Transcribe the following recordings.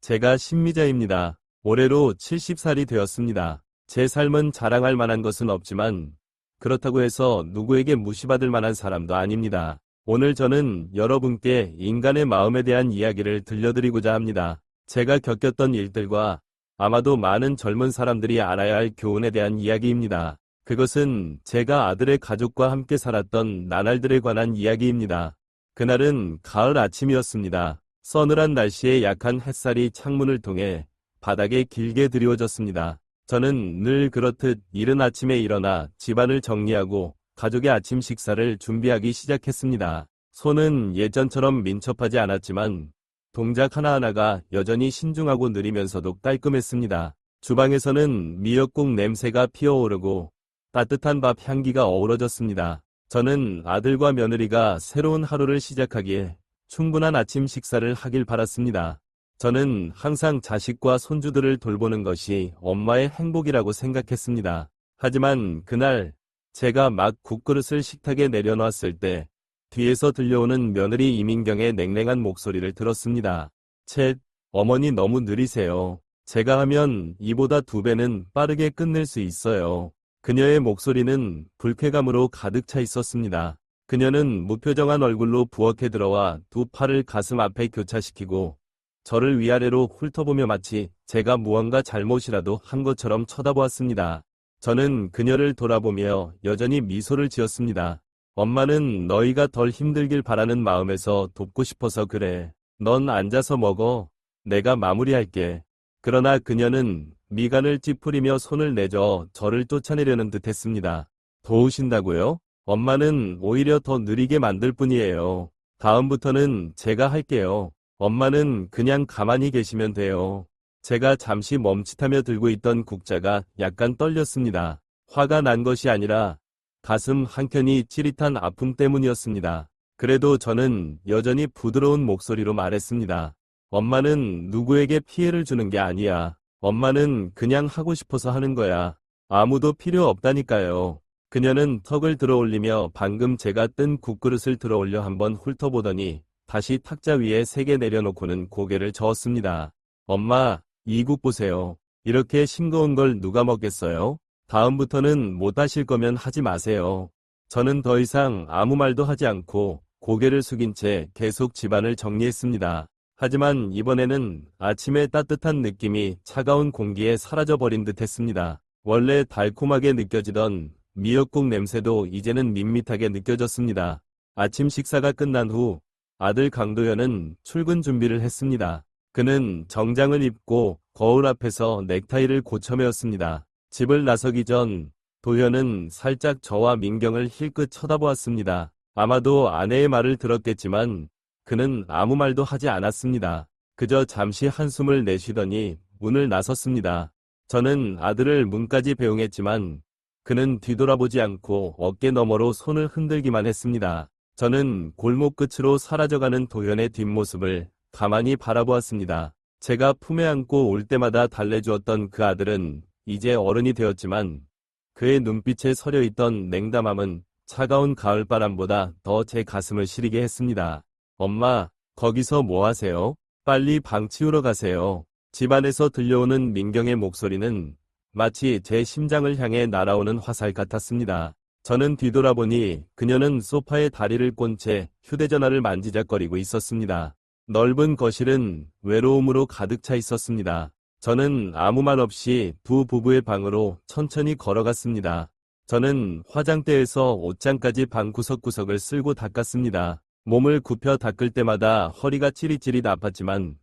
제가 신미자입니다. 올해로 70살이 되었습니다. 제 삶은 자랑할 만한 것은 없지만 그렇다고 해서 누구에게 무시받을 만한 사람도 아닙니다. 오늘 저는 여러분께 인간의 마음에 대한 이야기를 들려드리고자 합니다. 제가 겪었던 일들과 아마도 많은 젊은 사람들이 알아야 할 교훈에 대한 이야기입니다. 그것은 제가 아들의 가족과 함께 살았던 나날들에 관한 이야기입니다. 그날은 가을 아침이었습니다. 서늘한 날씨에 약한 햇살이 창문을 통해 바닥에 길게 드리워졌습니다. 저는 늘 그렇듯 이른 아침에 일어나 집안을 정리하고 가족의 아침 식사를 준비하기 시작했습니다. 손은 예전처럼 민첩하지 않았지만 동작 하나하나가 여전히 신중하고 느리면서도 깔끔했습니다. 주방에서는 미역국 냄새가 피어오르고 따뜻한 밥 향기가 어우러졌습니다. 저는 아들과 며느리가 새로운 하루를 시작하기에 충분한 아침 식사를 하길 바랐습니다. 저는 항상 자식과 손주들을 돌보는 것이 엄마의 행복이라고 생각했습니다. 하지만 그날 제가 막 국그릇을 식탁에 내려놓았을 때 뒤에서 들려오는 며느리 이민경의 냉랭한 목소리를 들었습니다. 쳇, 어머니 너무 느리세요. 제가 하면 이보다 2배는 빠르게 끝낼 수 있어요. 그녀의 목소리는 불쾌감으로 가득 차 있었습니다. 그녀는 무표정한 얼굴로 부엌에 들어와 2 팔을 가슴 앞에 교차시키고 저를 위아래로 훑어보며 마치 제가 무언가 잘못이라도 한 것처럼 쳐다보았습니다. 저는 그녀를 돌아보며 여전히 미소를 지었습니다. 엄마는 너희가 덜 힘들길 바라는 마음에서 돕고 싶어서 그래. 넌 앉아서 먹어. 내가 마무리할게. 그러나 그녀는 미간을 찌푸리며 손을 내저 저를 쫓아내려는 듯 했습니다. 도우신다고요? 엄마는 오히려 더 느리게 만들 뿐이에요. 다음부터는 제가 할게요. 엄마는 그냥 가만히 계시면 돼요. 제가 잠시 멈칫하며 들고 있던 국자가 약간 떨렸습니다. 화가 난 것이 아니라 가슴 한켠이 찌릿한 아픔 때문이었습니다. 그래도 저는 여전히 부드러운 목소리로 말했습니다. 엄마는 누구에게 피해를 주는 게 아니야. 엄마는 그냥 하고 싶어서 하는 거야. 아무도 필요 없다니까요. 그녀는 턱을 들어올리며 방금 제가 뜬 국그릇을 들어올려 한번 훑어보더니 다시 탁자 위에 3개 내려놓고는 고개를 저었습니다. 엄마, 이 국 보세요. 이렇게 싱거운 걸 누가 먹겠어요? 다음부터는 못하실 거면 하지 마세요. 저는 더 이상 아무 말도 하지 않고 고개를 숙인 채 계속 집안을 정리했습니다. 하지만 이번에는 아침의 따뜻한 느낌이 차가운 공기에 사라져버린 듯 했습니다. 원래 달콤하게 느껴지던 미역국 냄새도 이제는 밋밋하게 느껴졌습니다. 아침 식사가 끝난 후 아들 강도현은 출근 준비를 했습니다. 그는 정장을 입고 거울 앞에서 넥타이를 고쳐매었습니다. 집을 나서기 전 도현은 살짝 저와 민경을 힐끗 쳐다보았습니다. 아마도 아내의 말을 들었겠지만 그는 아무 말도 하지 않았습니다. 그저 잠시 한숨을 내쉬더니 문을 나섰습니다. 저는 아들을 문까지 배웅했지만 그는 뒤돌아보지 않고 어깨 너머로 손을 흔들기만 했습니다. 저는 골목 끝으로 사라져가는 도현의 뒷모습을 가만히 바라보았습니다. 제가 품에 안고 올 때마다 달래주었던 그 아들은 이제 어른이 되었지만 그의 눈빛에 서려있던 냉담함은 차가운 가을바람보다 더 제 가슴을 시리게 했습니다. 엄마, 거기서 뭐 하세요? 빨리 방 치우러 가세요. 집안에서 들려오는 민경의 목소리는 마치 제 심장을 향해 날아오는 화살 같았습니다. 저는 뒤돌아보니 그녀는 소파에 다리를 꼰 채 휴대전화를 만지작거리고 있었습니다. 넓은 거실은 외로움으로 가득 차 있었습니다. 저는 아무 말 없이 두 부부의 방으로 천천히 걸어갔습니다. 저는 화장대에서 옷장까지 방 구석구석을 쓸고 닦았습니다. 몸을 굽혀 닦을 때마다 허리가 찌릿찌릿 아팠지만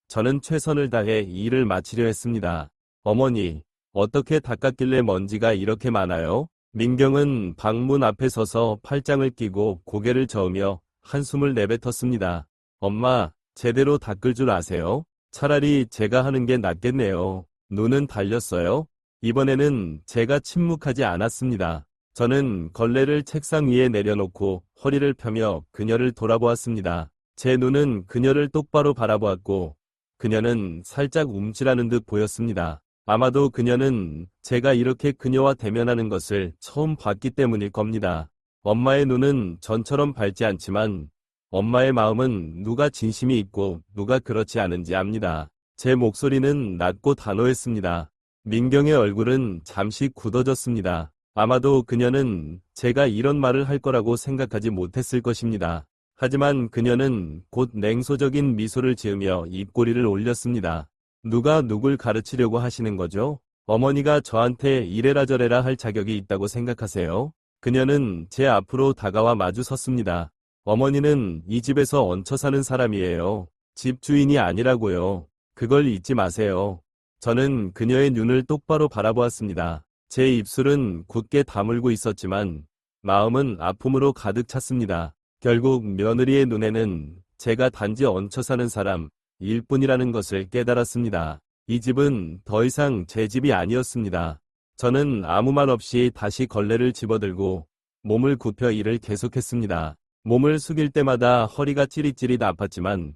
저는 최선을 다해 일을 마치려 했습니다. 어머니, 어떻게 닦았길래 먼지가 이렇게 많아요? 민경은 방문 앞에 서서 팔짱을 끼고 고개를 저으며 한숨을 내뱉었습니다. 엄마, 제대로 닦을 줄 아세요? 차라리 제가 하는 게 낫겠네요. 눈은 달렸어요? 이번에는 제가 침묵하지 않았습니다. 저는 걸레를 책상 위에 내려놓고 허리를 펴며 그녀를 돌아보았습니다. 제 눈은 그녀를 똑바로 바라보았고 그녀는 살짝 움찔하는 듯 보였습니다. 아마도 그녀는 제가 이렇게 그녀와 대면하는 것을 처음 봤기 때문일 겁니다. 엄마의 눈은 전처럼 밝지 않지만 엄마의 마음은 누가 진심이 있고 누가 그렇지 않은지 압니다. 제 목소리는 낮고 단호했습니다. 민경의 얼굴은 잠시 굳어졌습니다. 아마도 그녀는 제가 이런 말을 할 거라고 생각하지 못했을 것입니다. 하지만 그녀는 곧 냉소적인 미소를 지으며 입꼬리를 올렸습니다. 누가 누굴 가르치려고 하시는 거죠? 어머니가 저한테 이래라 저래라 할 자격이 있다고 생각하세요? 그녀는 제 앞으로 다가와 마주 섰습니다. 어머니는 이 집에서 얹혀 사는 사람이에요. 집 주인이 아니라고요. 그걸 잊지 마세요. 저는 그녀의 눈을 똑바로 바라보았습니다. 제 입술은 굳게 다물고 있었지만 마음은 아픔으로 가득 찼습니다. 결국 며느리의 눈에는 제가 단지 얹혀 사는 사람, 일뿐이라는 것을 깨달았습니다. 이 집은 더 이상 제 집이 아니었습니다. 저는 아무 말 없이 다시 걸레를 집어들고 몸을 굽혀 일을 계속했습니다. 몸을 숙일 때마다 허리가 찌릿찌릿 아팠지만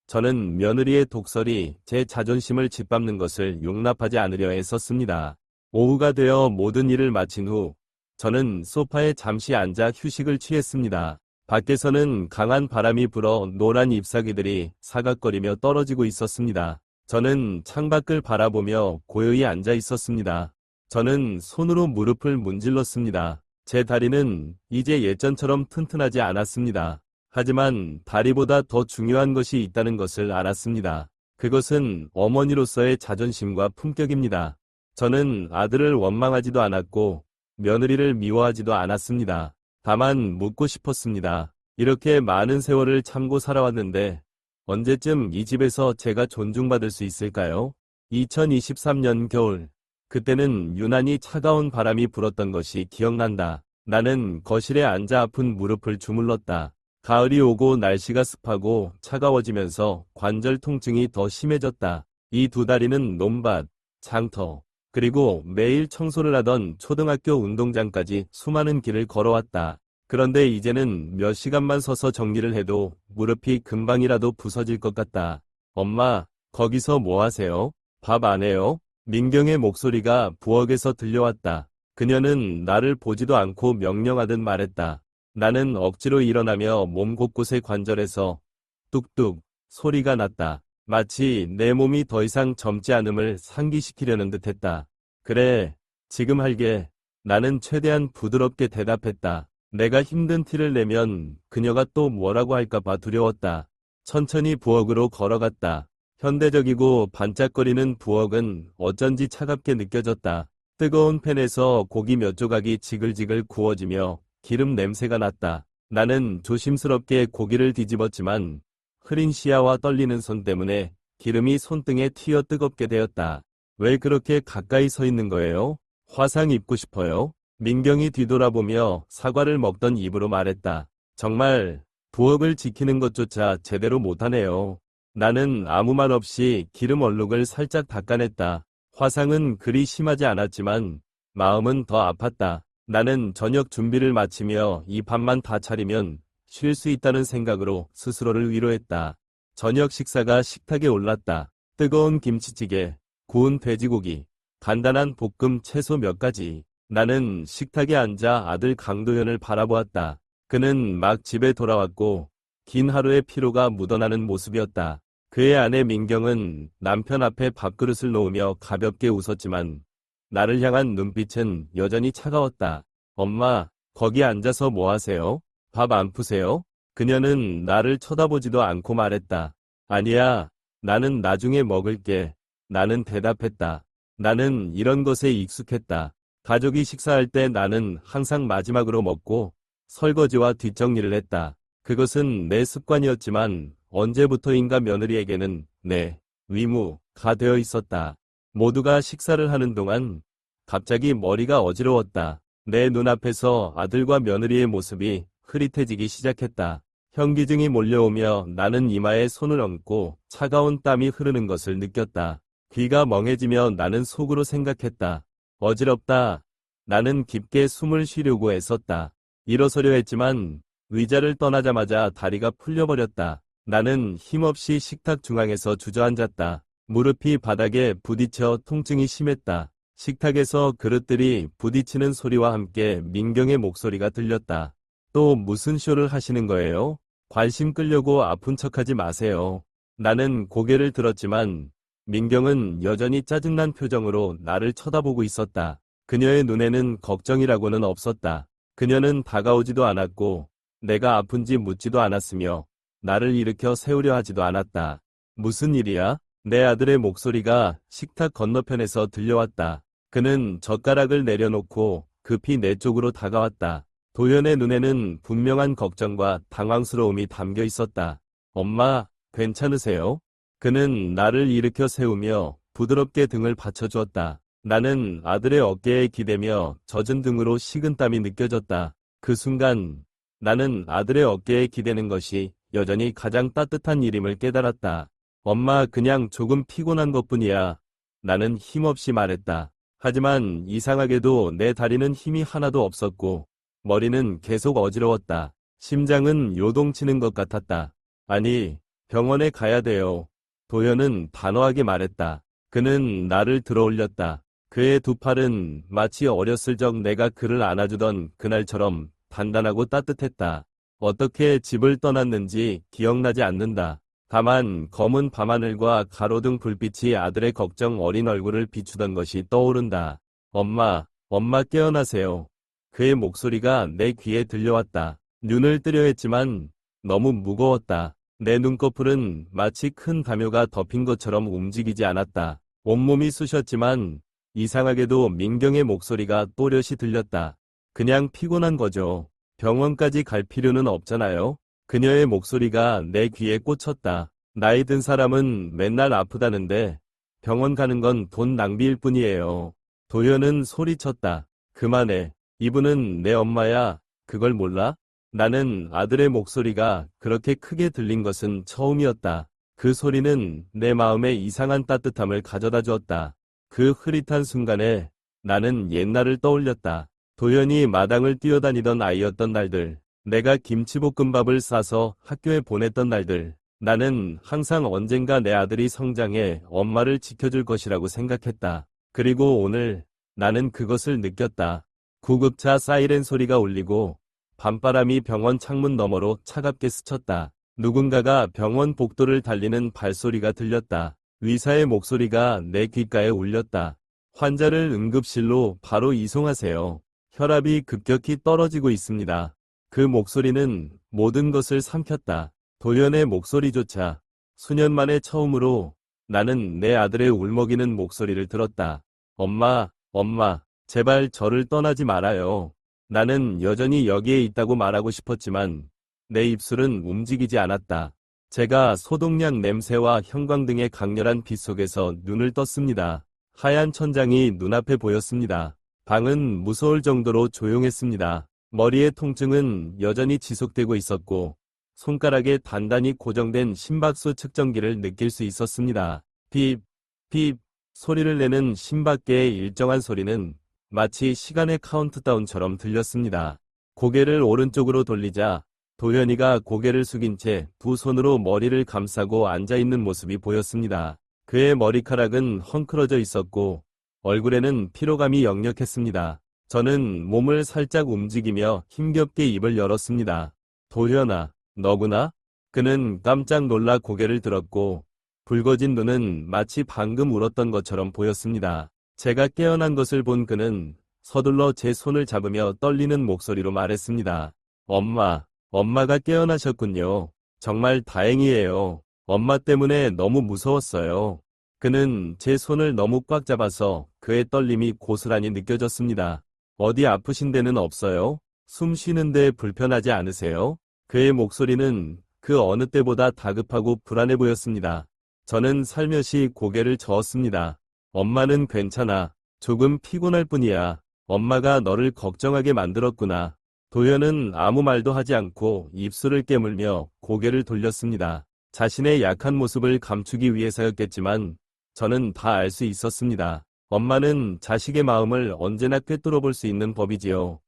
저는 며느리의 독설이 제 자존심을 짓밟는 것을 용납하지 않으려 애썼습니다. 오후가 되어 모든 일을 마친 후 저는 소파에 잠시 앉아 휴식을 취했습니다. 밖에서는 강한 바람이 불어 노란 잎사귀들이 사각거리며 떨어지고 있었습니다. 저는 창밖을 바라보며 고요히 앉아 있었습니다. 저는 손으로 무릎을 문질렀습니다. 제 다리는 이제 예전처럼 튼튼하지 않았습니다. 하지만 다리보다 더 중요한 것이 있다는 것을 알았습니다. 그것은 어머니로서의 자존심과 품격입니다. 저는 아들을 원망하지도 않았고 며느리를 미워하지도 않았습니다. 다만 묻고 싶었습니다. 이렇게 많은 세월을 참고 살아왔는데 언제쯤 이 집에서 제가 존중받을 수 있을까요? 2023년 겨울. 그때는 유난히 차가운 바람이 불었던 것이 기억난다. 나는 거실에 앉아 아픈 무릎을 주물렀다. 가을이 오고 날씨가 습하고 차가워지면서 관절 통증이 더 심해졌다. 이 두 다리는 논밭, 장터, 그리고 매일 청소를 하던 초등학교 운동장까지 수많은 길을 걸어왔다. 그런데 이제는 몇 시간만 서서 정리를 해도 무릎이 금방이라도 부서질 것 같다. 엄마, 거기서 뭐 하세요? 밥 안 해요? 민경의 목소리가 부엌에서 들려왔다. 그녀는 나를 보지도 않고 명령하듯 말했다. 나는 억지로 일어나며 몸 곳곳의 관절에서 뚝뚝 소리가 났다. 마치 내 몸이 더 이상 젊지 않음을 상기시키려는 듯했다. 그래, 지금 할게. 나는 최대한 부드럽게 대답했다. 내가 힘든 티를 내면 그녀가 또 뭐라고 할까봐 두려웠다. 천천히 부엌으로 걸어갔다. 현대적이고 반짝거리는 부엌은 어쩐지 차갑게 느껴졌다. 뜨거운 팬에서 고기 몇 조각이 지글지글 구워지며 기름 냄새가 났다. 나는 조심스럽게 고기를 뒤집었지만 흐린 시야와 떨리는 손 때문에 기름이 손등에 튀어 뜨겁게 되었다. 왜 그렇게 가까이 서 있는 거예요? 화상 입고 싶어요? 민경이 뒤돌아보며 사과를 먹던 입으로 말했다. 정말 부엌을 지키는 것조차 제대로 못하네요. 나는 아무 말 없이 기름 얼룩을 살짝 닦아냈다. 화상은 그리 심하지 않았지만 마음은 더 아팠다. 나는 저녁 준비를 마치며 이 밥만 다 차리면 쉴 수 있다는 생각으로 스스로를 위로했다. 저녁 식사가 식탁에 올랐다. 뜨거운 김치찌개, 구운 돼지고기, 간단한 볶음 채소 몇 가지. 나는 식탁에 앉아 아들 강도현을 바라보았다. 그는 막 집에 돌아왔고 긴 하루의 피로가 묻어나는 모습이었다. 그의 아내 민경은 남편 앞에 밥그릇을 놓으며 가볍게 웃었지만 나를 향한 눈빛은 여전히 차가웠다. 엄마, 거기 앉아서 뭐 하세요? 밥 안 푸세요? 그녀는 나를 쳐다보지도 않고 말했다. 아니야, 나는 나중에 먹을게. 나는 대답했다. 나는 이런 것에 익숙했다. 가족이 식사할 때 나는 항상 마지막으로 먹고 설거지와 뒷정리를 했다. 그것은 내 습관이었지만 언제부터인가 며느리에게는 내 의무가 되어 있었다. 모두가 식사를 하는 동안 갑자기 머리가 어지러웠다. 내 눈앞에서 아들과 며느리의 모습이 흐릿해지기 시작했다. 현기증이 몰려오며 나는 이마에 손을 얹고 차가운 땀이 흐르는 것을 느꼈다. 귀가 멍해지며 나는 속으로 생각했다. 어지럽다. 나는 깊게 숨을 쉬려고 애썼다. 일어서려 했지만 의자를 떠나자마자 다리가 풀려버렸다. 나는 힘없이 식탁 중앙에서 주저앉았다. 무릎이 바닥에 부딪혀 통증이 심했다. 식탁에서 그릇들이 부딪히는 소리와 함께 민경의 목소리가 들렸다. 또 무슨 쇼를 하시는 거예요? 관심 끌려고 아픈 척하지 마세요. 나는 고개를 들었지만 민경은 여전히 짜증난 표정으로 나를 쳐다보고 있었다. 그녀의 눈에는 걱정이라고는 없었다. 그녀는 다가오지도 않았고 내가 아픈지 묻지도 않았으며 나를 일으켜 세우려 하지도 않았다. 무슨 일이야? 내 아들의 목소리가 식탁 건너편에서 들려왔다. 그는 젓가락을 내려놓고 급히 내 쪽으로 다가왔다. 도연의 눈에는 분명한 걱정과 당황스러움이 담겨 있었다. 엄마, 괜찮으세요? 그는 나를 일으켜 세우며 부드럽게 등을 받쳐주었다. 나는 아들의 어깨에 기대며 젖은 등으로 식은땀이 느껴졌다. 그 순간 나는 아들의 어깨에 기대는 것이 여전히 가장 따뜻한 일임을 깨달았다. 엄마, 그냥 조금 피곤한 것뿐이야. 나는 힘없이 말했다. 하지만 이상하게도 내 다리는 힘이 하나도 없었고 머리는 계속 어지러웠다. 심장은 요동치는 것 같았다. 아니, 병원에 가야 돼요. 도연은 단호하게 말했다. 그는 나를 들어올렸다. 그의 두 팔은 마치 어렸을 적 내가 그를 안아주던 그날처럼 단단하고 따뜻했다. 어떻게 집을 떠났는지 기억나지 않는다. 다만 검은 밤하늘과 가로등 불빛이 아들의 걱정 어린 얼굴을 비추던 것이 떠오른다. 엄마, 엄마 깨어나세요. 그의 목소리가 내 귀에 들려왔다. 눈을 뜨려 했지만 너무 무거웠다. 내 눈꺼풀은 마치 큰 담요가 덮인 것처럼 움직이지 않았다. 온몸이 쑤셨지만 이상하게도 민경의 목소리가 또렷이 들렸다. 그냥 피곤한 거죠. 병원까지 갈 필요는 없잖아요. 그녀의 목소리가 내 귀에 꽂혔다. 나이 든 사람은 맨날 아프다는데 병원 가는 건 돈 낭비일 뿐이에요. 도연은 소리쳤다. 그만해. 이분은 내 엄마야. 그걸 몰라? 나는 아들의 목소리가 그렇게 크게 들린 것은 처음이었다. 그 소리는 내 마음에 이상한 따뜻함을 가져다 주었다. 그 흐릿한 순간에 나는 옛날을 떠올렸다. 도연이 마당을 뛰어다니던 아이였던 날들. 내가 김치볶음밥을 싸서 학교에 보냈던 날들. 나는 항상 언젠가 내 아들이 성장해 엄마를 지켜줄 것이라고 생각했다. 그리고 오늘 나는 그것을 느꼈다. 구급차 사이렌 소리가 울리고 밤바람이 병원 창문 너머로 차갑게 스쳤다. 누군가가 병원 복도를 달리는 발소리가 들렸다. 의사의 목소리가 내 귓가에 울렸다. 환자를 응급실로 바로 이송하세요. 혈압이 급격히 떨어지고 있습니다. 그 목소리는 모든 것을 삼켰다. 도연의 목소리조차. 수년 만에 처음으로 나는 내 아들의 울먹이는 목소리를 들었다. 엄마, 엄마, 제발 저를 떠나지 말아요. 나는 여전히 여기에 있다고 말하고 싶었지만 내 입술은 움직이지 않았다. 제가 소독약 냄새와 형광등의 강렬한 빛 속에서 눈을 떴습니다. 하얀 천장이 눈앞에 보였습니다. 방은 무서울 정도로 조용했습니다. 머리의 통증은 여전히 지속되고 있었고 손가락에 단단히 고정된 심박수 측정기를 느낄 수 있었습니다. 핍, 핍 소리를 내는 심박계의 일정한 소리는 마치 시간의 카운트다운처럼 들렸습니다. 고개를 오른쪽으로 돌리자 도연이가 고개를 숙인 채 두 손으로 머리를 감싸고 앉아있는 모습이 보였습니다. 그의 머리카락은 헝클어져 있었고 얼굴에는 피로감이 역력했습니다. 저는 몸을 살짝 움직이며 힘겹게 입을 열었습니다. 도연아, 너구나? 그는 깜짝 놀라 고개를 들었고 붉어진 눈은 마치 방금 울었던 것처럼 보였습니다. 제가 깨어난 것을 본 그는 서둘러 제 손을 잡으며 떨리는 목소리로 말했습니다. 엄마, 엄마가 깨어나셨군요. 정말 다행이에요. 엄마 때문에 너무 무서웠어요. 그는 제 손을 너무 꽉 잡아서 그의 떨림이 고스란히 느껴졌습니다. 어디 아프신 데는 없어요? 숨 쉬는데 불편하지 않으세요? 그의 목소리는 그 어느 때보다 다급하고 불안해 보였습니다. 저는 살며시 고개를 저었습니다. 엄마는 괜찮아. 조금 피곤할 뿐이야. 엄마가 너를 걱정하게 만들었구나. 도연은 아무 말도 하지 않고 입술을 깨물며 고개를 돌렸습니다. 자신의 약한 모습을 감추기 위해서였겠지만 저는 다 알 수 있었습니다. 엄마는 자식의 마음을 언제나 꿰뚫어 볼 수 있는 법이지요.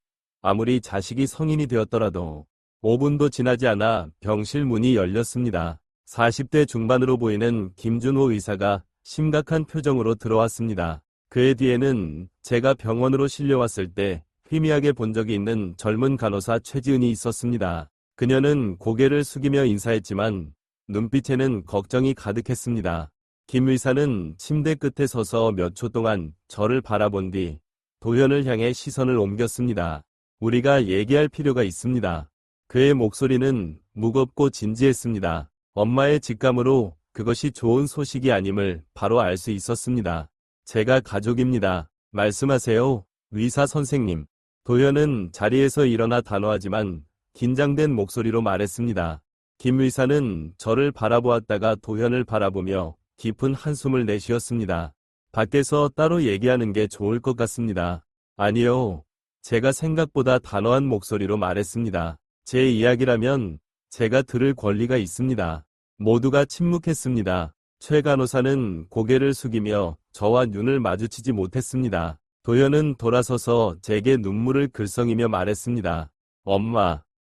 아무리 자식이 성인이 되었더라도 5분도 지나지 않아 병실 문이 열렸습니다. 40대 중반으로 보이는 김준호 의사가 심각한 표정으로 들어왔습니다. 그의 뒤에는 제가 병원으로 실려왔을 때 희미하게 본 적이 있는 젊은 간호사 최지은이 있었습니다. 그녀는 고개를 숙이며 인사했지만 눈빛에는 걱정이 가득했습니다. 김 의사는 침대 끝에 서서 몇 초 동안 저를 바라본 뒤 도현을 향해 시선을 옮겼습니다. 우리가 얘기할 필요가 있습니다. 그의 목소리는 무겁고 진지했습니다. 엄마의 직감으로 그것이 좋은 소식이 아님을 바로 알 수 있었습니다. 제가 가족입니다. 말씀하세요, 의사 선생님. 도현은 자리에서 일어나 단호하지만 긴장된 목소리로 말했습니다. 김 의사는 저를 바라보았다가 도현을 바라보며 깊은 한숨을 내쉬었습니다. 밖에서 따로 얘기하는 게 좋을 것 같습니다. 아니요. 제가 생각보다 단호한 목소리로 말했습니다. 제 이야기라면 제가 들을 권리가 있습니다. 모두가 침묵했습니다. 최 간호사는 고개를 숙이며 저와 눈을 마주치지 못했습니다. 도현은 돌아서서 제게 눈물을 글썽이며 말했습니다.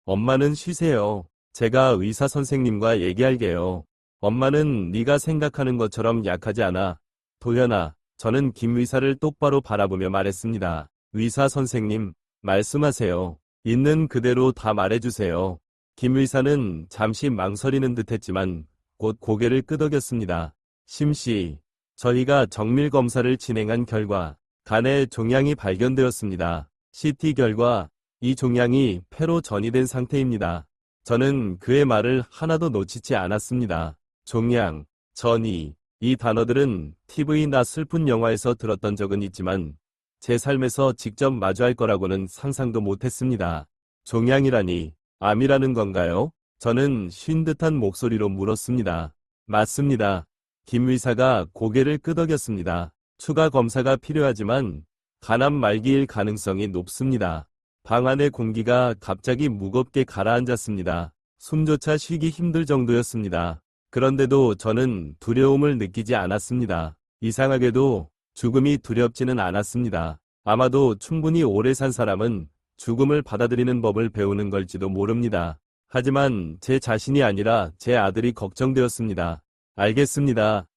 엄마는 쉬세요. 제가 의사 선생님과 얘기할게요. 엄마는 네가 생각하는 것처럼 약하지 않아. 도현아, 저는 김 의사를 똑바로 바라보며 말했습니다. 의사 선생님, 말씀하세요. 있는 그대로 다 말해주세요. 김 의사는 잠시 망설이는 듯했지만 곧 고개를 끄덕였습니다. 심씨, 저희가 정밀 검사를 진행한 결과 간에 종양이 발견되었습니다. CT 결과 이 종양이 폐로 전이된 상태입니다. 저는 그의 말을 하나도 놓치지 않았습니다. 종양, 전이, 이 단어들은 TV나 슬픈 영화에서 들었던 적은 있지만 제 삶에서 직접 마주할 거라고는 상상도 못했습니다. 종양이라니, 암이라는 건가요? 저는 쉰 듯한 목소리로 물었습니다. 맞습니다. 김 의사가 고개를 끄덕였습니다. 추가 검사가 필요하지만 간암 말기일 가능성이 높습니다. 방 안의 공기가 갑자기 무겁게 가라앉았습니다. 숨조차 쉬기 힘들 정도였습니다. 그런데도 저는 두려움을 느끼지 않았습니다. 이상하게도 죽음이 두렵지는 않았습니다. 아마도 충분히 오래 산 사람은 죽음을 받아들이는 법을 배우는 걸지도 모릅니다. 하지만 제 자신이 아니라 제 아들이 걱정되었습니다. 알겠습니다.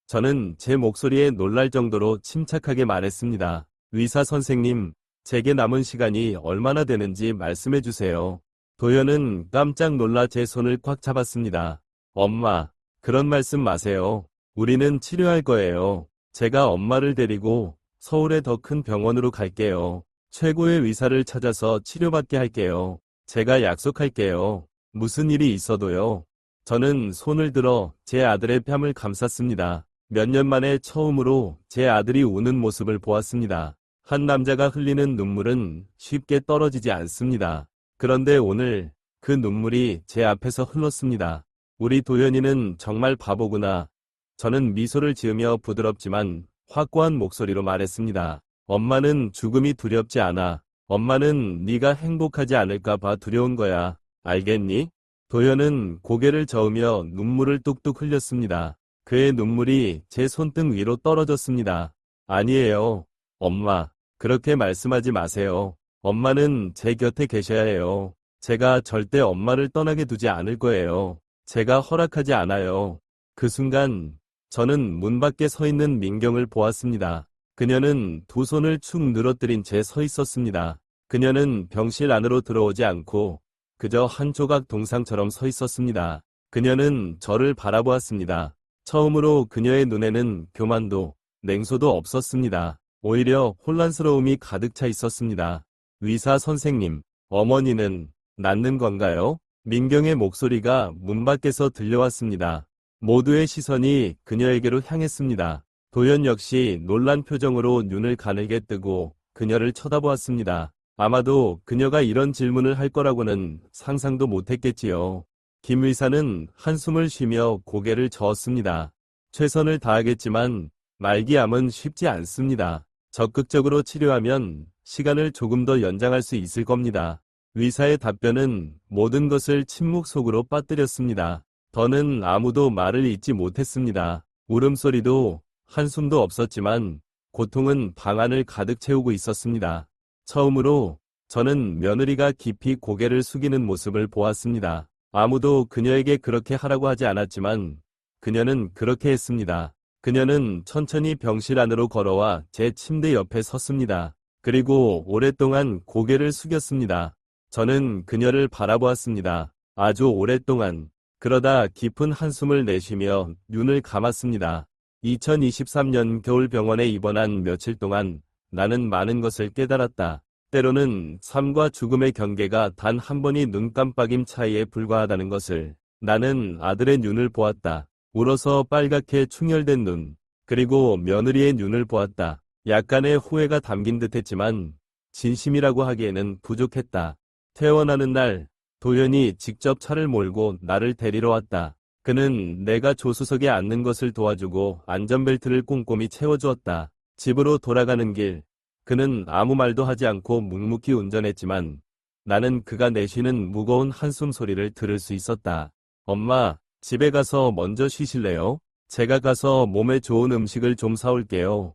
저는 제 목소리에 놀랄 정도로 침착하게 말했습니다. 의사 선생님, 제게 남은 시간이 얼마나 되는지 말씀해 주세요. 도현은 깜짝 놀라 제 손을 꽉 잡았습니다. 엄마, 그런 말씀 마세요. 우리는 치료할 거예요. 제가 엄마를 데리고 서울의 더 큰 병원으로 갈게요. 최고의 의사를 찾아서 치료받게 할게요. 제가 약속할게요. 무슨 일이 있어도요. 저는 손을 들어 제 아들의 뺨을 감쌌습니다. 몇 년 만에 처음으로 제 아들이 우는 모습을 보았습니다. 한 남자가 흘리는 눈물은 쉽게 떨어지지 않습니다. 그런데 오늘 그 눈물이 제 앞에서 흘렀습니다. 우리 도현이는 정말 바보구나. 저는 미소를 지으며 부드럽지만 확고한 목소리로 말했습니다. 엄마는 죽음이 두렵지 않아. 엄마는 네가 행복하지 않을까 봐 두려운 거야. 알겠니? 도현은 고개를 저으며 눈물을 뚝뚝 흘렸습니다. 그의 눈물이 제 손등 위로 떨어졌습니다. 아니에요. 엄마, 그렇게 말씀하지 마세요. 엄마는 제 곁에 계셔야 해요. 제가 절대 엄마를 떠나게 두지 않을 거예요. 제가 허락하지 않아요. 그 순간 저는 문 밖에 서 있는 민경을 보았습니다. 그녀는 두 손을 축 늘어뜨린 채 서 있었습니다. 그녀는 병실 안으로 들어오지 않고 그저 한 조각 동상처럼 서 있었습니다. 그녀는 저를 바라보았습니다. 처음으로 그녀의 눈에는 교만도, 냉소도 없었습니다. 오히려 혼란스러움이 가득 차 있었습니다. 의사 선생님, 어머니는 낫는 건가요? 민경의 목소리가 문 밖에서 들려왔습니다. 모두의 시선이 그녀에게로 향했습니다. 도현 역시 놀란 표정으로 눈을 가늘게 뜨고 그녀를 쳐다보았습니다. 아마도 그녀가 이런 질문을 할 거라고는 상상도 못했겠지요. 김 의사는 한숨을 쉬며 고개를 저었습니다. 최선을 다하겠지만 말기암은 쉽지 않습니다. 적극적으로 치료하면 시간을 조금 더 연장할 수 있을 겁니다. 의사의 답변은 모든 것을 침묵 속으로 빠뜨렸습니다. 더는 아무도 말을 잇지 못했습니다. 울음소리도 한숨도 없었지만 고통은 방 안을 가득 채우고 있었습니다. 처음으로 저는 며느리가 깊이 고개를 숙이는 모습을 보았습니다. 아무도 그녀에게 그렇게 하라고 하지 않았지만 그녀는 그렇게 했습니다. 그녀는 천천히 병실 안으로 걸어와 제 침대 옆에 섰습니다. 그리고 오랫동안 고개를 숙였습니다. 저는 그녀를 바라보았습니다. 아주 오랫동안. 그러다 깊은 한숨을 내쉬며 눈을 감았습니다. 2023년 겨울 병원에 입원한 며칠 동안 나는 많은 것을 깨달았다. 때로는 삶과 죽음의 경계가 단 한 번의 눈 깜빡임 차이에 불과하다는 것을. 나는 아들의 눈을 보았다. 울어서 빨갛게 충혈된 눈, 그리고 며느리의 눈을 보았다. 약간의 후회가 담긴 듯했지만 진심이라고 하기에는 부족했다. 퇴원하는 날, 도연이 직접 차를 몰고 나를 데리러 왔다. 그는 내가 조수석에 앉는 것을 도와주고 안전벨트를 꼼꼼히 채워주었다. 집으로 돌아가는 길, 그는 아무 말도 하지 않고 묵묵히 운전했지만 나는 그가 내쉬는 무거운 한숨 소리를 들을 수 있었다. 엄마, 집에 가서 먼저 쉬실래요? 제가 가서 몸에 좋은 음식을 좀 사올게요.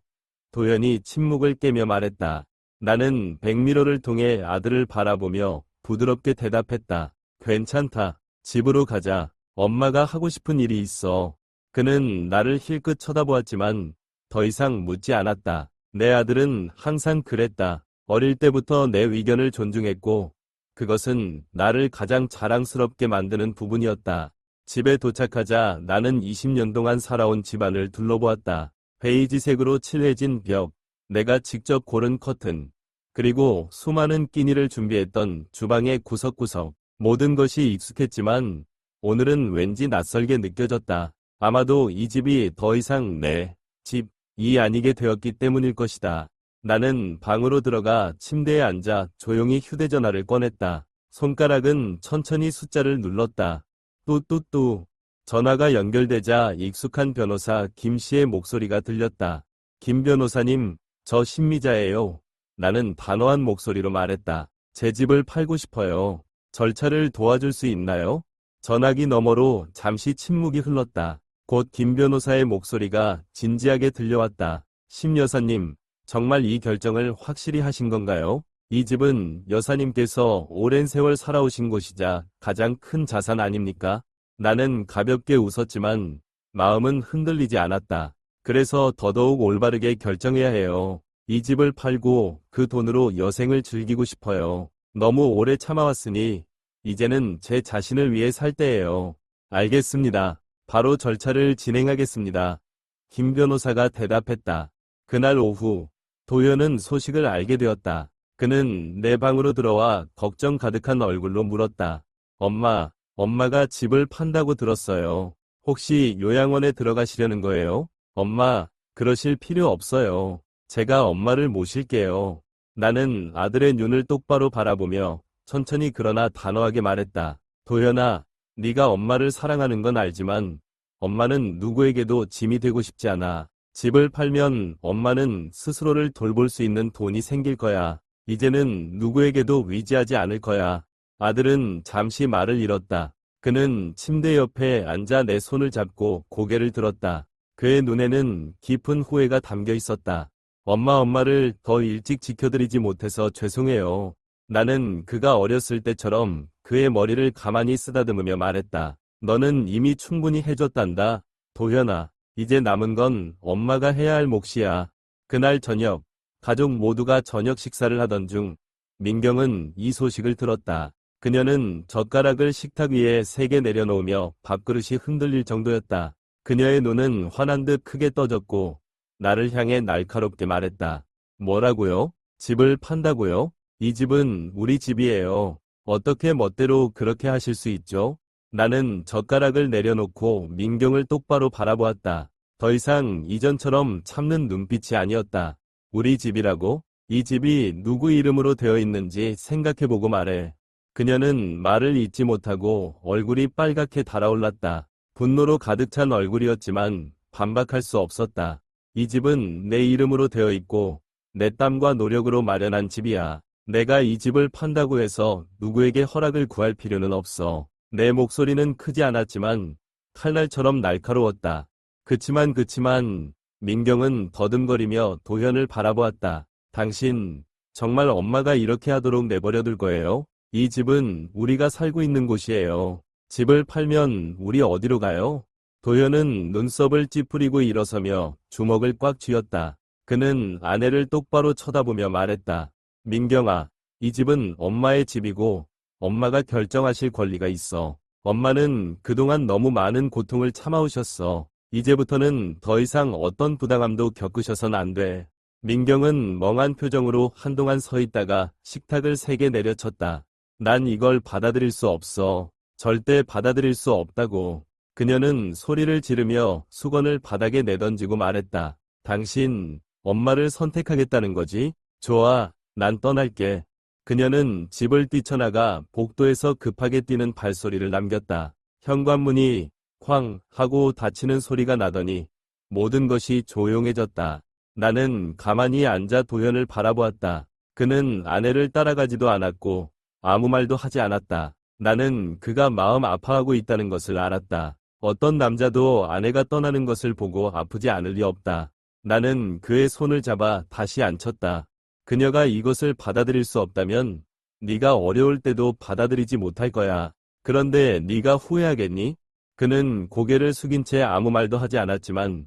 도연이 침묵을 깨며 말했다. 나는 백미러를 통해 아들을 바라보며 부드럽게 대답했다. 괜찮다. 집으로 가자. 엄마가 하고 싶은 일이 있어. 그는 나를 힐끗 쳐다보았지만 더 이상 묻지 않았다. 내 아들은 항상 그랬다. 어릴 때부터 내 의견을 존중했고 그것은 나를 가장 자랑스럽게 만드는 부분이었다. 집에 도착하자 나는 20년 동안 살아온 집안을 둘러보았다. 베이지색으로 칠해진 벽, 내가 직접 고른 커튼, 그리고 수많은 끼니를 준비했던 주방의 구석구석. 모든 것이 익숙했지만 오늘은 왠지 낯설게 느껴졌다. 아마도 이 집이 더 이상 내 집이 아니게 되었기 때문일 것이다. 나는 방으로 들어가 침대에 앉아 조용히 휴대전화를 꺼냈다. 손가락은 천천히 숫자를 눌렀다. 뚜뚜뚜. 전화가 연결되자 익숙한 변호사 김 씨의 목소리가 들렸다. 김 변호사님, 저 신미자예요. 나는 단호한 목소리로 말했다. 제 집을 팔고 싶어요. 절차를 도와줄 수 있나요? 전화기 너머로 잠시 침묵이 흘렀다. 곧 김 변호사의 목소리가 진지하게 들려왔다. 심 여사님, 정말 이 결정을 확실히 하신 건가요? 이 집은 여사님께서 오랜 세월 살아오신 곳이자 가장 큰 자산 아닙니까? 나는 가볍게 웃었지만 마음은 흔들리지 않았다. 그래서 더더욱 올바르게 결정해야 해요. 이 집을 팔고 그 돈으로 여생을 즐기고 싶어요. 너무 오래 참아왔으니 이제는 제 자신을 위해 살 때예요. 알겠습니다. 바로 절차를 진행하겠습니다. 김 변호사가 대답했다. 그날 오후, 도연은 소식을 알게 되었다. 그는 내 방으로 들어와 걱정 가득한 얼굴로 물었다. 엄마가 집을 판다고 들었어요. 혹시 요양원에 들어가시려는 거예요? 엄마, 그러실 필요 없어요. 제가 엄마를 모실게요. 나는 아들의 눈을 똑바로 바라보며 천천히 그러나 단호하게 말했다. 도연아, 네가 엄마를 사랑하는 건 알지만 엄마는 누구에게도 짐이 되고 싶지 않아. 집을 팔면 엄마는 스스로를 돌볼 수 있는 돈이 생길 거야. 이제는 누구에게도 의지하지 않을 거야. 아들은 잠시 말을 잃었다. 그는 침대 옆에 앉아 내 손을 잡고 고개를 들었다. 그의 눈에는 깊은 후회가 담겨 있었다. 엄마를 더 일찍 지켜드리지 못해서 죄송해요. 나는 그가 어렸을 때처럼 그의 머리를 가만히 쓰다듬으며 말했다. 너는 이미 충분히 해줬단다. 도현아, 이제 남은 건 엄마가 해야 할 몫이야. 그날 저녁, 가족 모두가 저녁 식사를 하던 중 민경은 이 소식을 들었다. 그녀는 젓가락을 식탁 위에 3개 내려놓으며 밥그릇이 흔들릴 정도였다. 그녀의 눈은 환한 듯 크게 떠졌고 나를 향해 날카롭게 말했다. 뭐라고요? 집을 판다고요? 이 집은 우리 집이에요. 어떻게 멋대로 그렇게 하실 수 있죠? 나는 젓가락을 내려놓고 민경을 똑바로 바라보았다. 더 이상 이전처럼 참는 눈빛이 아니었다. 우리 집이라고? 이 집이 누구 이름으로 되어 있는지 생각해보고 말해. 그녀는 말을 잇지 못하고 얼굴이 빨갛게 달아올랐다. 분노로 가득 찬 얼굴이었지만 반박할 수 없었다. 이 집은 내 이름으로 되어 있고 내 땀과 노력으로 마련한 집이야. 내가 이 집을 판다고 해서 누구에게 허락을 구할 필요는 없어. 내 목소리는 크지 않았지만 칼날처럼 날카로웠다. 그치만 민경은 더듬거리며 도현을 바라보았다. 당신 정말 엄마가 이렇게 하도록 내버려둘 거예요? 이 집은 우리가 살고 있는 곳이에요. 집을 팔면 우리 어디로 가요? 도현은 눈썹을 찌푸리고 일어서며 주먹을 꽉 쥐었다. 그는 아내를 똑바로 쳐다보며 말했다. 민경아, 이 집은 엄마의 집이고 엄마가 결정하실 권리가 있어. 엄마는 그동안 너무 많은 고통을 참아오셨어. 이제부터는 더 이상 어떤 부당함도 겪으셔선 안 돼. 민경은 멍한 표정으로 한동안 서 있다가 식탁을 3개 내려쳤다. 난 이걸 받아들일 수 없어. 절대 받아들일 수 없다고. 그녀는 소리를 지르며 수건을 바닥에 내던지고 말했다. 당신, 엄마를 선택하겠다는 거지? 좋아, 난 떠날게. 그녀는 집을 뛰쳐나가 복도에서 급하게 뛰는 발소리를 남겼다. 현관문이 쾅 하고 닫히는 소리가 나더니 모든 것이 조용해졌다. 나는 가만히 앉아 도현을 바라보았다. 그는 아내를 따라가지도 않았고 아무 말도 하지 않았다. 나는 그가 마음 아파하고 있다는 것을 알았다. 어떤 남자도 아내가 떠나는 것을 보고 아프지 않을 리 없다. 나는 그의 손을 잡아 다시 앉혔다. 그녀가 이것을 받아들일 수 없다면 네가 어려울 때도 받아들이지 못할 거야. 그런데 네가 후회하겠니? 그는 고개를 숙인 채 아무 말도 하지 않았지만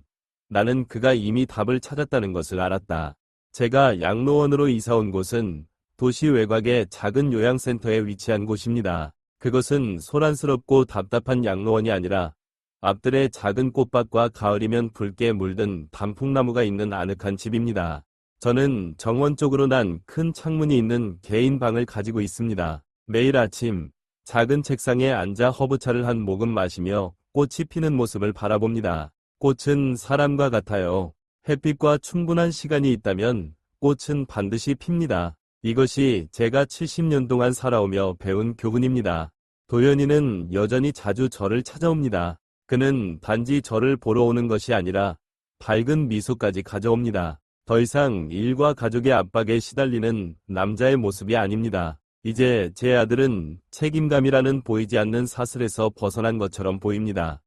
나는 그가 이미 답을 찾았다는 것을 알았다. 제가 양로원으로 이사 온 곳은 도시 외곽의 작은 요양센터에 위치한 곳입니다. 그것은 소란스럽고 답답한 양로원이 아니라 앞들의 작은 꽃밭과 가을이면 붉게 물든 단풍나무가 있는 아늑한 집입니다. 저는 정원 쪽으로 난 큰 창문이 있는 개인 방을 가지고 있습니다. 매일 아침 작은 책상에 앉아 허브차를 한 모금 마시며 꽃이 피는 모습을 바라봅니다. 꽃은 사람과 같아요. 햇빛과 충분한 시간이 있다면 꽃은 반드시 핍니다. 이것이 제가 70년 동안 살아오며 배운 교훈입니다. 도연이는 여전히 자주 저를 찾아옵니다. 그는 단지 저를 보러 오는 것이 아니라 밝은 미소까지 가져옵니다. 더 이상 일과 가족의 압박에 시달리는 남자의 모습이 아닙니다. 이제 제 아들은 책임감이라는 보이지 않는 사슬에서 벗어난 것처럼 보입니다.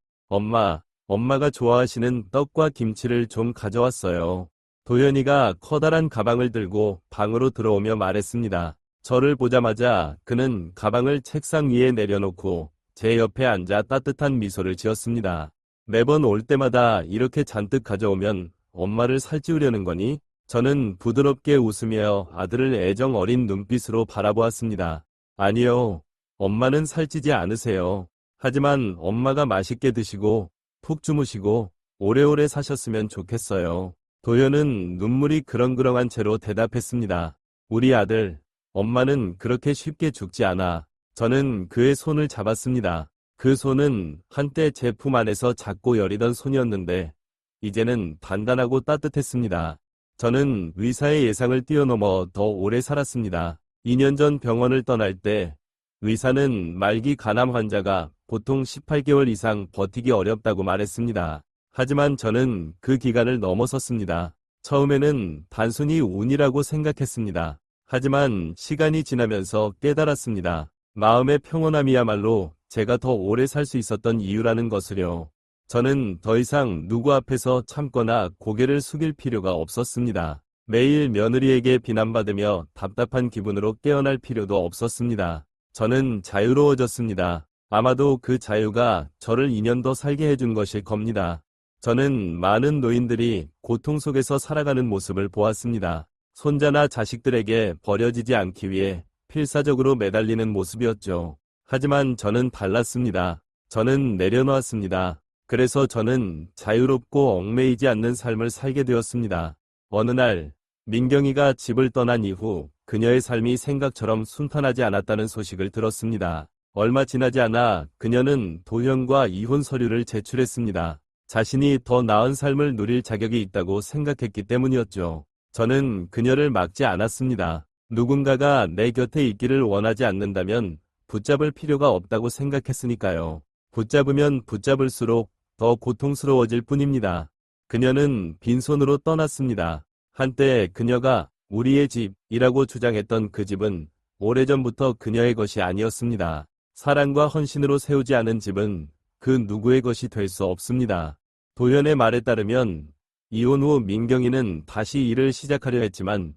엄마가 좋아하시는 떡과 김치를 좀 가져왔어요. 도연이가 커다란 가방을 들고 방으로 들어오며 말했습니다. 저를 보자마자 그는 가방을 책상 위에 내려놓고 제 옆에 앉아 따뜻한 미소를 지었습니다. 매번 올 때마다 이렇게 잔뜩 가져오면 엄마를 살찌우려는 거니? 저는 부드럽게 웃으며 아들을 애정 어린 눈빛으로 바라보았습니다. 아니요. 엄마는 살찌지 않으세요. 하지만 엄마가 맛있게 드시고 푹 주무시고 오래오래 사셨으면 좋겠어요. 도연은 눈물이 그렁그렁한 채로 대답했습니다. 우리 아들, 엄마는 그렇게 쉽게 죽지 않아. 저는 그의 손을 잡았습니다. 그 손은 한때 제 품 안에서 작고 여리던 손이었는데 이제는 단단하고 따뜻했습니다. 저는 의사의 예상을 뛰어넘어 더 오래 살았습니다. 2년 전 병원을 떠날 때 의사는 말기 간암 환자가 보통 18개월 이상 버티기 어렵다고 말했습니다. 하지만 저는 그 기간을 넘어섰습니다. 처음에는 단순히 운이라고 생각했습니다. 하지만 시간이 지나면서 깨달았습니다. 마음의 평온함이야말로 제가 더 오래 살 수 있었던 이유라는 것을요. 저는 더 이상 누구 앞에서 참거나 고개를 숙일 필요가 없었습니다. 매일 며느리에게 비난받으며 답답한 기분으로 깨어날 필요도 없었습니다. 저는 자유로워졌습니다. 아마도 그 자유가 저를 2년 더 살게 해준 것일 겁니다. 저는 많은 노인들이 고통 속에서 살아가는 모습을 보았습니다. 손자나 자식들에게 버려지지 않기 위해 필사적으로 매달리는 모습이었죠. 하지만 저는 달랐습니다. 저는 내려놓았습니다. 그래서 저는 자유롭고 얽매이지 않는 삶을 살게 되었습니다. 어느 날 민경이가 집을 떠난 이후 그녀의 삶이 생각처럼 순탄하지 않았다는 소식을 들었습니다. 얼마 지나지 않아 그녀는 도현과 이혼 서류를 제출했습니다. 자신이 더 나은 삶을 누릴 자격이 있다고 생각했기 때문이었죠. 저는 그녀를 막지 않았습니다. 누군가가 내 곁에 있기를 원하지 않는다면 붙잡을 필요가 없다고 생각했으니까요. 붙잡으면 붙잡을수록 더 고통스러워질 뿐입니다. 그녀는 빈손으로 떠났습니다. 한때 그녀가 우리의 집이라고 주장했던 그 집은 오래전부터 그녀의 것이 아니었습니다. 사랑과 헌신으로 세우지 않은 집은 그 누구의 것이 될 수 없습니다. 도연의 말에 따르면 이혼 후 민경이는 다시 일을 시작하려 했지만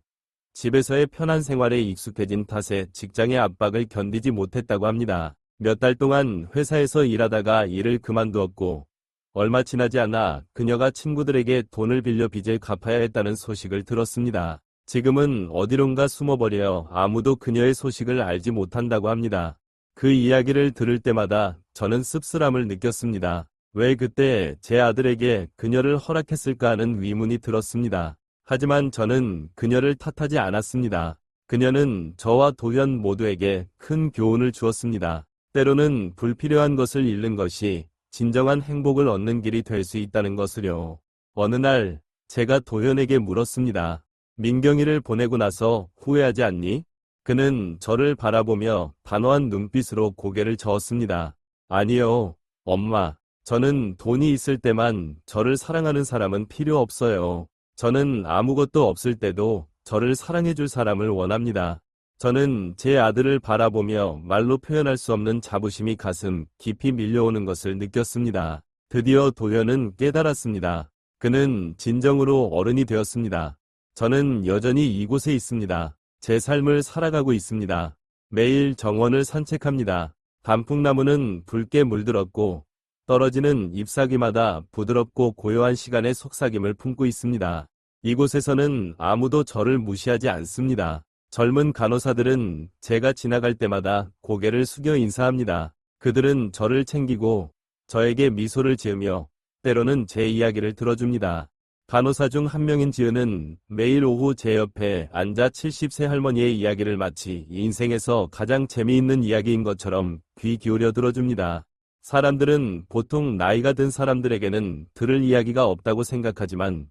집에서의 편한 생활에 익숙해진 탓에 직장의 압박을 견디지 못했다고 합니다. 몇 달 동안 회사에서 일하다가 일을 그만두었고 얼마 지나지 않아 그녀가 친구들에게 돈을 빌려 빚을 갚아야 했다는 소식을 들었습니다. 지금은 어디론가 숨어버려 아무도 그녀의 소식을 알지 못한다고 합니다. 그 이야기를 들을 때마다 저는 씁쓸함을 느꼈습니다. 왜 그때 제 아들에게 그녀를 허락했을까 하는 의문이 들었습니다. 하지만 저는 그녀를 탓하지 않았습니다. 그녀는 저와 도현 모두에게 큰 교훈을 주었습니다. 때로는 불필요한 것을 잃는 것이 진정한 행복을 얻는 길이 될 수 있다는 것을요. 어느 날 제가 도현에게 물었습니다. 민경이를 보내고 나서 후회하지 않니? 그는 저를 바라보며 단호한 눈빛으로 고개를 저었습니다. 아니요, 엄마. 저는 돈이 있을 때만 저를 사랑하는 사람은 필요 없어요. 저는 아무것도 없을 때도 저를 사랑해줄 사람을 원합니다. 저는 제 아들을 바라보며 말로 표현할 수 없는 자부심이 가슴 깊이 밀려오는 것을 느꼈습니다. 드디어 도현은 깨달았습니다. 그는 진정으로 어른이 되었습니다. 저는 여전히 이곳에 있습니다. 제 삶을 살아가고 있습니다. 매일 정원을 산책합니다. 단풍나무는 붉게 물들었고 떨어지는 잎사귀마다 부드럽고 고요한 시간의 속삭임을 품고 있습니다. 이곳에서는 아무도 저를 무시하지 않습니다. 젊은 간호사들은 제가 지나갈 때마다 고개를 숙여 인사합니다. 그들은 저를 챙기고 저에게 미소를 지으며 때로는 제 이야기를 들어줍니다. 간호사 중 한 명인 지은은 매일 오후 제 옆에 앉아 70세 할머니의 이야기를 마치 인생에서 가장 재미있는 이야기인 것처럼 귀 기울여 들어줍니다. 사람들은 보통 나이가 든 사람들에게는 들을 이야기가 없다고 생각하지만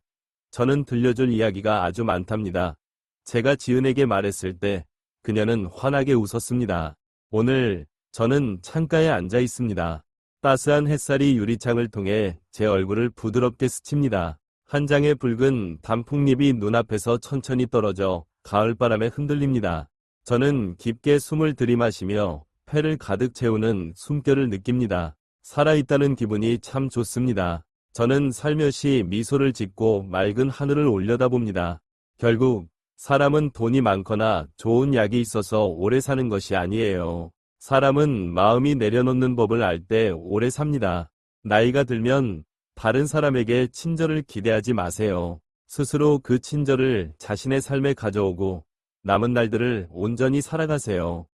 저는 들려줄 이야기가 아주 많답니다. 제가 지은에게 말했을 때 그녀는 환하게 웃었습니다. 오늘 저는 창가에 앉아 있습니다. 따스한 햇살이 유리창을 통해 제 얼굴을 부드럽게 스칩니다. 한 장의 붉은 단풍잎이 눈앞에서 천천히 떨어져 가을바람에 흔들립니다. 저는 깊게 숨을 들이마시며 폐를 가득 채우는 숨결을 느낍니다. 살아있다는 기분이 참 좋습니다. 저는 살며시 미소를 짓고 맑은 하늘을 올려다봅니다. 결국 사람은 돈이 많거나 좋은 약이 있어서 오래 사는 것이 아니에요. 사람은 마음이 내려놓는 법을 알 때 오래 삽니다. 나이가 들면 다른 사람에게 친절을 기대하지 마세요. 스스로 그 친절을 자신의 삶에 가져오고 남은 날들을 온전히 살아가세요.